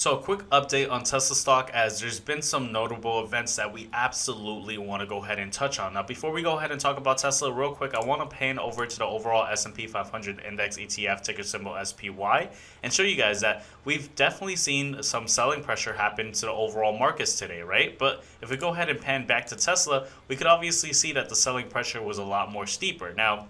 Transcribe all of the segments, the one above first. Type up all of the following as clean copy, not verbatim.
So a quick update on Tesla stock, as there's been some notable events that we absolutely want to go ahead and touch on. Now, before we go ahead and talk about Tesla real quick, I want to pan over to the overall S&P 500 index ETF, ticker symbol SPY, and show you guys that we've definitely seen some selling pressure happen to the overall markets today, right? But if we go ahead and pan back to Tesla, we could obviously see that the selling pressure was a lot more steeper. Now,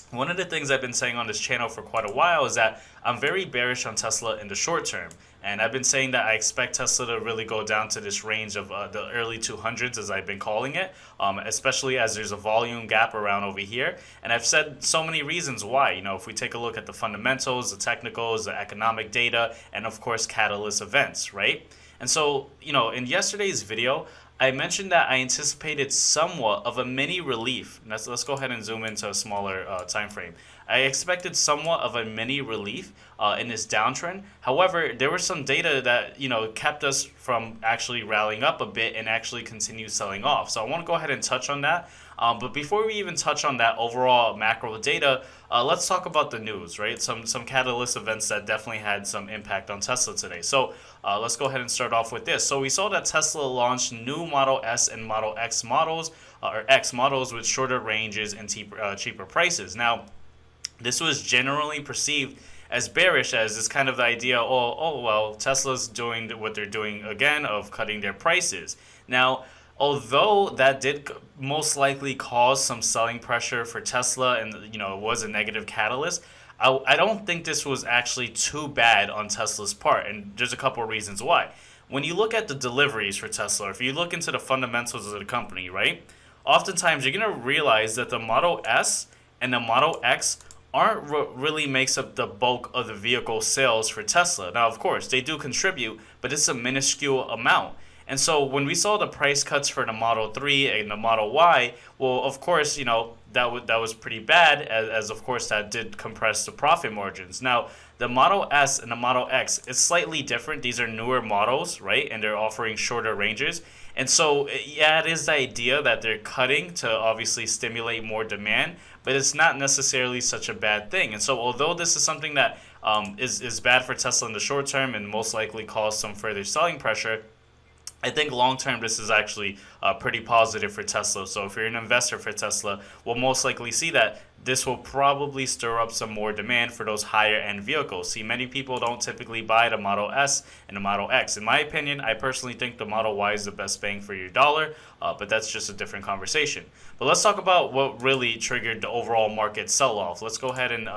one of the things I've been saying on this channel for quite a while is that I'm very bearish on Tesla in the short term. And I've been saying that I expect Tesla to really go down to this range of the early 200s, as I've been calling it, especially as there's a volume gap around over here. And I've said so many reasons why. If we take a look at the fundamentals, the technicals, the economic data, and of course, catalyst events, right? And so, in yesterday's video, I mentioned that I anticipated somewhat of a mini relief. Let's go ahead and zoom into a smaller time frame. I expected somewhat of a mini relief in this downtrend. However, there was some data that kept us from actually rallying up a bit and actually continue selling off. So I want to go ahead and touch on that. But before we even touch on that overall macro data, let's talk about the news, right? Some catalyst events that definitely had some impact on Tesla today. So let's go ahead and start off with this. So we saw that Tesla launched new Model S and Model X models, or X models with shorter ranges and cheaper prices. Now, this was generally perceived as bearish, as this kind of the idea, well, Tesla's doing what they're doing again of cutting their prices. Now, although that did most likely cause some selling pressure for Tesla and it was a negative catalyst, I don't think this was actually too bad on Tesla's part, and there's a couple of reasons why. When you look at the deliveries for Tesla, if you look into the fundamentals of the company, right, oftentimes you're going to realize that the Model S and the Model X aren't really makes up the bulk of the vehicle sales for Tesla. Now, of course, they do contribute, but it's a minuscule amount. And so when we saw the price cuts for the Model 3 and the Model Y, well, of course, that was pretty bad, as of course that did compress the profit margins. Now, the Model S and the Model X is slightly different. These are newer models, right? And they're offering shorter ranges. And so, yeah, it is the idea that they're cutting to obviously stimulate more demand, but it's not necessarily such a bad thing. And so, although this is something that is bad for Tesla in the short term and most likely cause some further selling pressure, I think long term this is actually pretty positive for Tesla. So if you're an investor for Tesla, we'll most likely see that this will probably stir up some more demand for those higher end vehicles. See, many people don't typically buy the Model S and the Model X. In my opinion, I personally think the Model Y is the best bang for your dollar, but that's just a different conversation. But let's talk about what really triggered the overall market sell-off. Let's go ahead and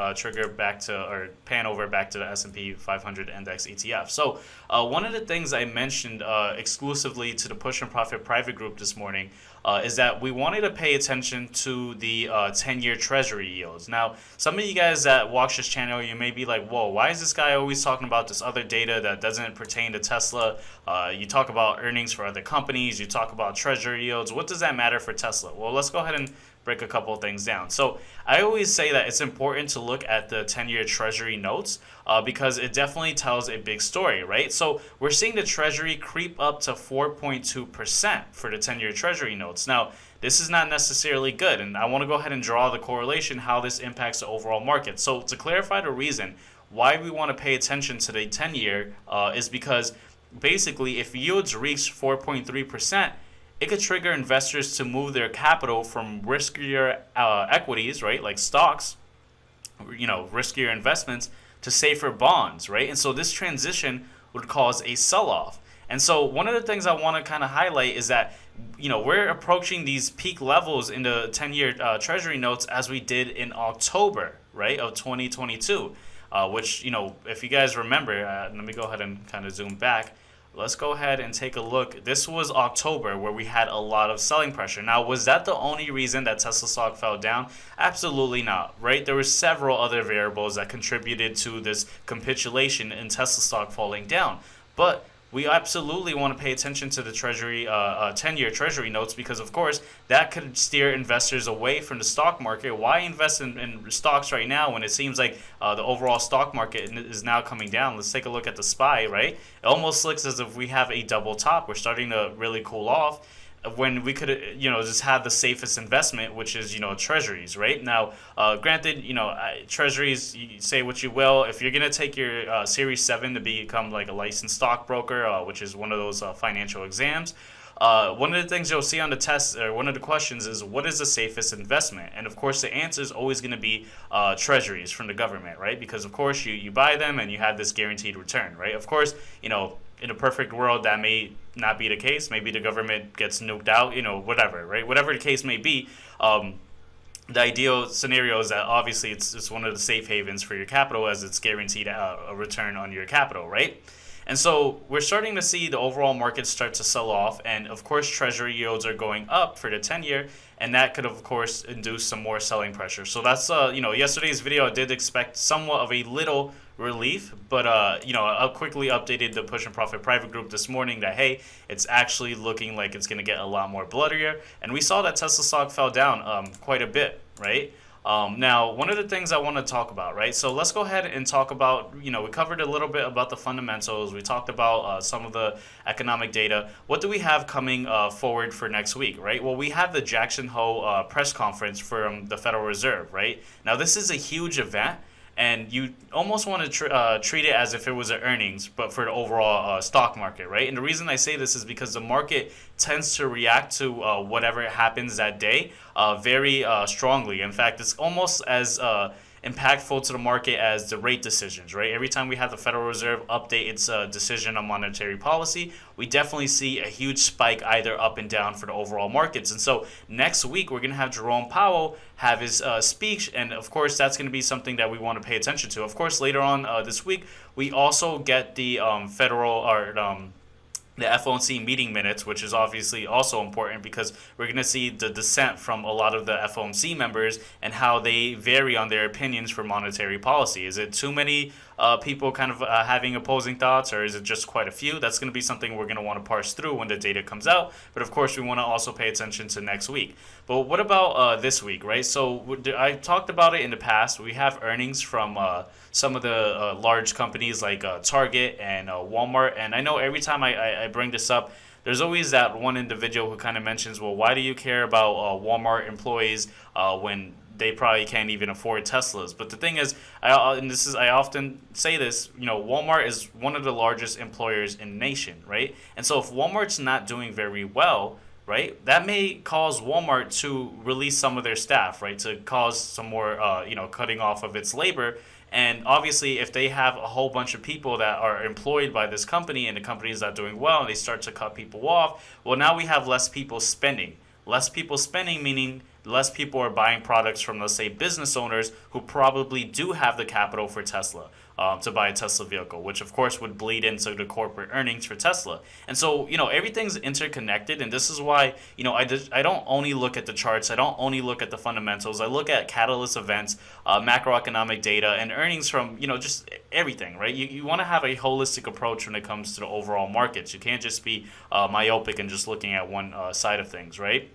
pan over back to the S&P 500 index ETF. So one of the things I mentioned exclusively to the Push and Profit private group this morning is that we wanted to pay attention to the 10-year treasury yields. Now, some of you guys that watch this channel, you may be like, whoa, why is this guy always talking about this other data that doesn't pertain to Tesla? You talk about earnings for other companies, you talk about treasury yields. What does that matter for Tesla? Well, let's go ahead and break a couple of things down. So I always say that it's important to look at the 10-year treasury notes because it definitely tells a big story, right? So we're seeing the treasury creep up to 4.2% for the 10-year treasury notes. Now, this is not necessarily good, and I want to go ahead and draw the correlation how this impacts the overall market. So to clarify the reason why we want to pay attention to the 10-year is because basically if yields reach 4.3%, it could trigger investors to move their capital from riskier equities, right, like stocks, riskier investments, to safer bonds, right? And so this transition would cause a sell-off. And so one of the things I want to kind of highlight is that, we're approaching these peak levels in the 10-year treasury notes as we did in October, right, of 2022, which, if you guys remember, let me go ahead and kind of zoom back. Let's go ahead and take a look. This was October where we had a lot of selling pressure. Now, was that the only reason that Tesla stock fell down? Absolutely not, right? There were several other variables that contributed to this capitulation in Tesla stock falling down. But we absolutely want to pay attention to the treasury, 10-year treasury notes, because of course that could steer investors away from the stock market. Why invest in stocks right now when it seems like the overall stock market is now coming down? Let's take a look at the SPY, right? It almost looks as if we have a double top. We're starting to really cool off. when we could, just have the safest investment, which is, treasuries, right? Now, granted, treasuries, you say what you will. If you're going to take your Series 7 to become like a licensed stockbroker, which is one of those financial exams, one of the things you'll see on the test, or one of the questions, is what is the safest investment? And of course, the answer is always going to be treasuries from the government, right? Because of course, you buy them and you have this guaranteed return, right? Of course, in a perfect world, that may not be the case. Maybe the government gets nuked out, whatever, right? Whatever the case may be, the ideal scenario is that obviously it's one of the safe havens for your capital, as it's guaranteed a return on your capital, right? And so we're starting to see the overall market start to sell off, and of course treasury yields are going up for the 10-year, and that could of course induce some more selling pressure. So that's yesterday's video, I did expect somewhat of a little relief, but I quickly updated the Push and Profit private group this morning that, hey, it's actually looking like it's going to get a lot more bloodier, and we saw that Tesla stock fell down quite a bit, right? Now, one of the things I want to talk about, right? So let's go ahead and talk about, we covered a little bit about the fundamentals. We talked about some of the economic data. What do we have coming forward for next week, right? Well, we have the Jackson Hole press conference from the Federal Reserve, right? Now, this is a huge event, and you almost want to treat it as if it was an earnings, but for the overall stock market, right? And the reason I say this is because the market tends to react to whatever happens that day very strongly. In fact, it's almost as impactful to the market as the rate decisions, right? Every time we have the Federal Reserve update its decision on monetary policy, we definitely see a huge spike either up and down for the overall markets. And so next week, we're going to have Jerome Powell have his speech, and of course, that's going to be something that we want to pay attention to. Of course, later on this week, we also get the the FOMC meeting minutes, which is obviously also important because we're going to see the dissent from a lot of the FOMC members and how they vary on their opinions for monetary policy. Is it too many people kind of having opposing thoughts, or is it just quite a few? That's going to be something we're going to want to parse through when the data comes out. But of course, we want to also pay attention to next week. But what about this week, right? So I talked about it in the past. We have earnings from some of the large companies like Target and Walmart. And I know every time I bring this up, there's always that one individual who kind of mentions, well, why do you care about Walmart employees when they probably can't even afford Teslas? But the thing is, I often say this, Walmart is one of the largest employers in the nation, right? And so if Walmart's not doing very well, right, that may cause Walmart to release some of their staff, right, to cause some more, cutting off of its labor. And obviously, if they have a whole bunch of people that are employed by this company and the company is not doing well and they start to cut people off, well, now we have less people spending. Less people spending meaning less people are buying products from, let's say, business owners who probably do have the capital for Tesla to buy a Tesla vehicle, which of course would bleed into the corporate earnings for Tesla. And so, everything's interconnected, and this is why, I don't only look at the charts, I don't only look at the fundamentals, I look at catalyst events, macroeconomic data, and earnings from, just everything, right? You want to have a holistic approach when it comes to the overall markets. You can't just be myopic and just looking at one side of things, right?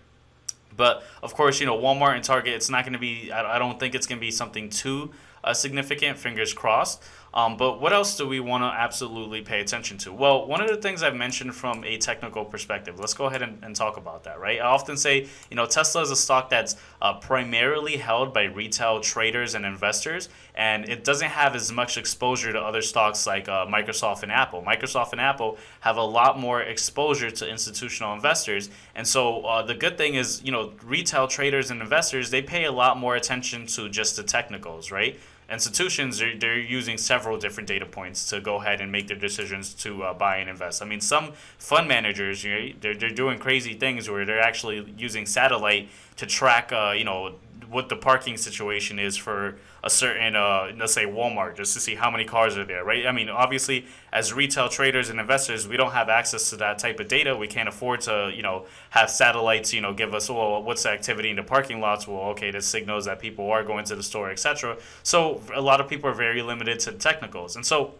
But of course, Walmart and Target, it's not going to be, I don't think it's going to be something too significant, fingers crossed. But what else do we want to absolutely pay attention to? Well, one of the things I've mentioned from a technical perspective, let's go ahead and talk about that, right? I often say, Tesla is a stock that's primarily held by retail traders and investors, and it doesn't have as much exposure to other stocks like Microsoft and Apple. Microsoft and Apple have a lot more exposure to institutional investors, and so the good thing is, retail traders and investors, they pay a lot more attention to just the technicals, right? Institutions, they're using several different data points to go ahead and make their decisions to buy and invest. I mean, some fund managers, they're doing crazy things where they're actually using satellite to track, what the parking situation is for a certain, let's say Walmart, just to see how many cars are there, right? I mean, obviously, as retail traders and investors, we don't have access to that type of data. We can't afford to, have satellites, give us, well, what's the activity in the parking lots? Well, okay, this signals that people are going to the store, etc. So a lot of people are very limited to technicals. And so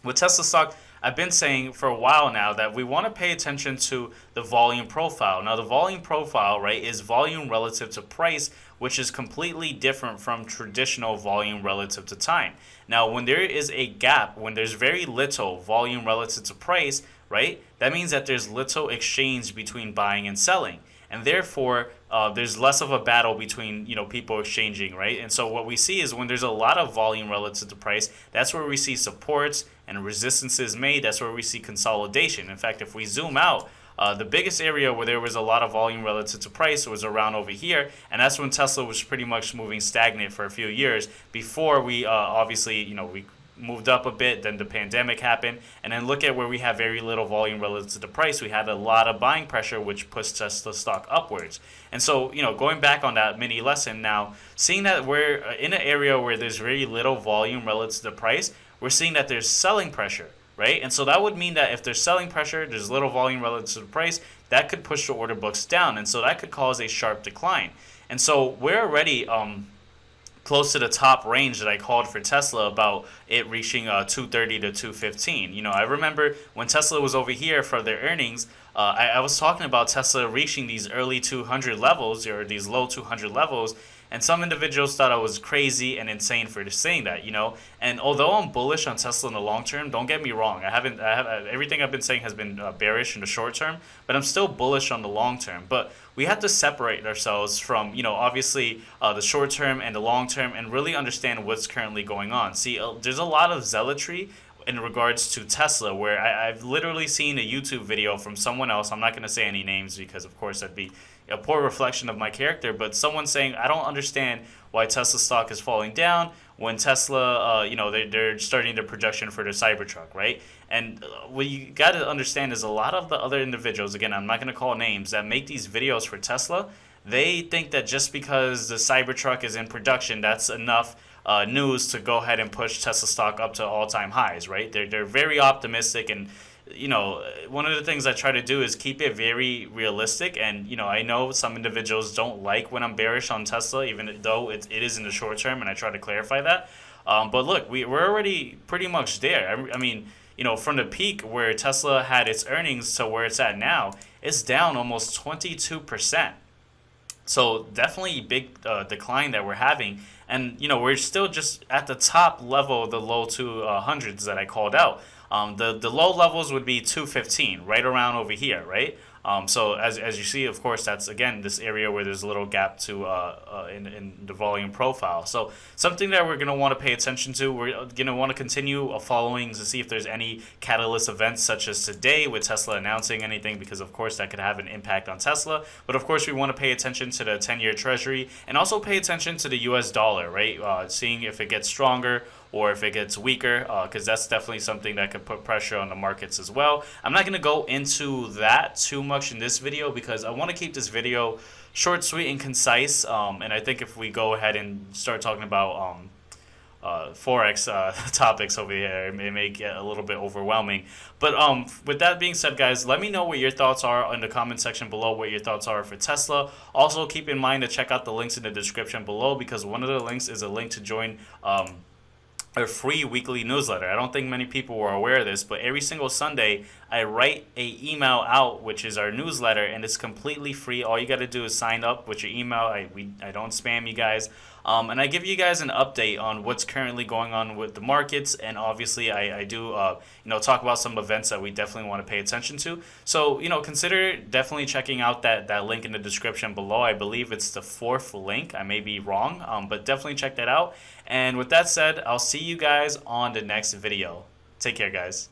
with Tesla stock, I've been saying for a while now that we want to pay attention to the volume profile. Now, the volume profile, right, is volume relative to price, which is completely different from traditional volume relative to time. Now, when there is a gap, when there's very little volume relative to price, right, that means that there's little exchange between buying and selling. And therefore, there's less of a battle between people exchanging, right? And so what we see is when there's a lot of volume relative to price, that's where we see supports and resistances made. That's where we see consolidation. In fact, if we zoom out, the biggest area where there was a lot of volume relative to price was around over here, and that's when Tesla was pretty much moving stagnant for a few years before we obviously we moved up a bit, then the pandemic happened, and then look at where we have very little volume relative to the price. We had a lot of buying pressure, which pushed Tesla stock upwards. And so, going back on that mini lesson now, seeing that we're in an area where there's very little volume relative to the price, we're seeing that there's selling pressure, right? And so that would mean that if there's selling pressure, there's little volume relative to the price, that could push the order books down, and so that could cause a sharp decline. And so we're already close to the top range that I called for Tesla about it reaching 230 to 215. I remember when Tesla was over here for their earnings, I was talking about Tesla reaching these early 200 levels or these low 200 levels, and some individuals thought I was crazy and insane for saying that, And although I'm bullish on Tesla in the long term, don't get me wrong. Everything I've been saying has been bearish in the short term, but I'm still bullish on the long term. But we have to separate ourselves from, obviously the short term and the long term, and really understand what's currently going on. See, there's a lot of zealotry in regards to Tesla, where I've literally seen a YouTube video from someone else. I'm not going to say any names because, of course, that'd be a poor reflection of my character. But someone saying, I don't understand why Tesla stock is falling down when Tesla, they're starting their projection for their Cybertruck, right? And what you got to understand is a lot of the other individuals, again, I'm not going to call names, that make these videos for Tesla, they think that just because the Cybertruck is in production, that's enough news to go ahead and push Tesla stock up to all-time highs, right? They're very optimistic, and one of the things I try to do is keep it very realistic. And I know some individuals don't like when I'm bearish on Tesla, even though it is in the short term, and I try to clarify that. But look, we're already pretty much there. I mean, from the peak where Tesla had its earnings to where it's at now, it's down almost 22%. So definitely big decline that we're having. And, we're still just at the top level of the low 200s that I called out. The low levels would be 215, right around over here, right? So as you see, of course, that's, again, this area where there's a little gap to in the volume profile. So something that we're going to want to pay attention to. We're going to want to continue following to see if there's any catalyst events such as today with Tesla announcing anything, because, of course, that could have an impact on Tesla. But, of course, we want to pay attention to the 10-year Treasury and also pay attention to the U.S. dollar, right? Seeing if it gets stronger or if it gets weaker, because that's definitely something that could put pressure on the markets as well. I'm not going to go into that too much in this video because I want to keep this video short, sweet, and concise. And I think if we go ahead and start talking about Forex topics over here, it may get a little bit overwhelming. But with that being said, guys, let me know what your thoughts are in the comment section below, what your thoughts are for Tesla. Also, keep in mind to check out the links in the description below, because one of the links is a link to join a free weekly newsletter. I don't think many people were aware of this, but every single Sunday I write a email out, which is our newsletter, and it's completely free. All you got to do is sign up with your email. I don't spam you guys. And I give you guys an update on what's currently going on with the markets, and obviously I do talk about some events that we definitely want to pay attention to. So consider definitely checking out that link in the description below. I believe it's the 4th link. I may be wrong, but definitely check that out. And with that said, I'll see you guys on the next video. Take care, guys.